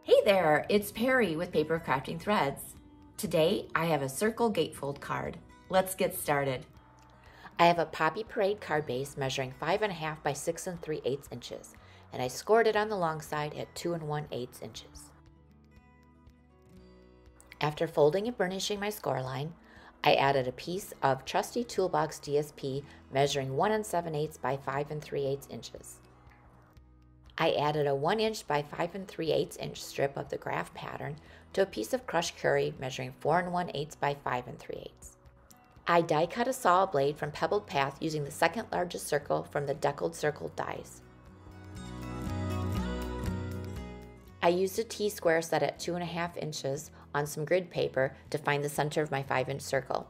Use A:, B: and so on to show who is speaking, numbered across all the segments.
A: Hey there, it's Perry with Paper Crafting Threads. Today I have a Circle Gatefold card. Let's get started. I have a Poppy Parade card base measuring 5.5 by 6 3/8 inches, and I scored it on the long side at 2 1/8 inches. After folding and burnishing my score line, I added a piece of trusty Toolbox DSP measuring 1 7/8 by 5 3/8 inches. I added a 1 inch by 5 3/8 inch strip of the graph pattern to a piece of crushed curry measuring 4 1/8 by 5 3/8. I die cut a saw blade from Pebbled Path using the second largest circle from the deckled circle dies. I used a T-square set at 2.5 inches on some grid paper to find the center of my 5-inch circle.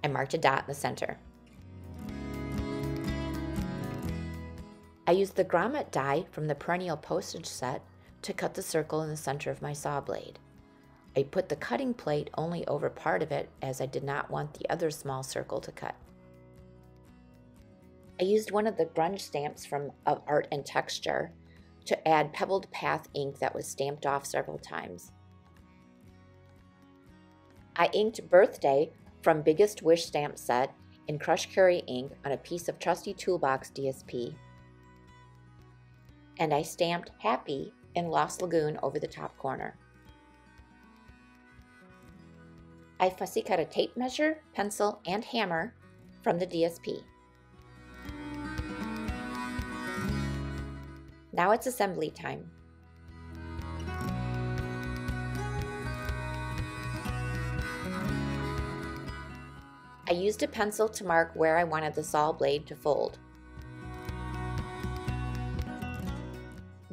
A: I marked a dot in the center. I used the grommet die from the perennial postage set to cut the circle in the center of my saw blade. I put the cutting plate only over part of it as I did not want the other small circle to cut. I used one of the grunge stamps from Art and Texture to add Pebbled Path ink that was stamped off several times. I inked Birthday from Biggest Wish stamp set in crushed curry ink on a piece of trusty Toolbox DSP. And I stamped Happy in Lost Lagoon over the top corner. I fussy cut a tape measure, pencil, and hammer from the DSP. Now it's assembly time. I used a pencil to mark where I wanted the saw blade to fold.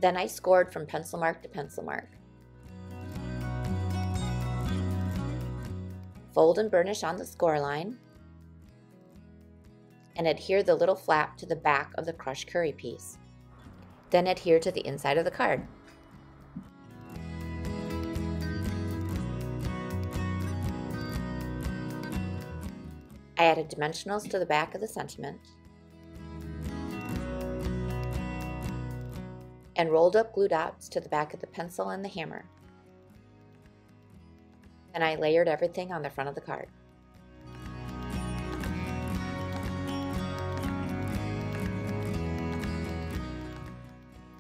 A: Then I scored from pencil mark to pencil mark. Fold and burnish on the score line, and adhere the little flap to the back of the crushed curry piece. Then adhere to the inside of the card. I added dimensionals to the back of the sentiment and rolled up glue dots to the back of the pencil and the hammer. Then I layered everything on the front of the card.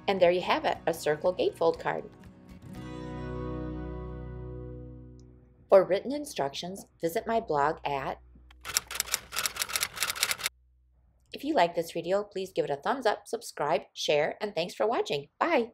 A: And there you have it, a Circle Gatefold card. For written instructions, visit my blog at. If you like this video, please give it a thumbs up, subscribe, share, and thanks for watching. Bye!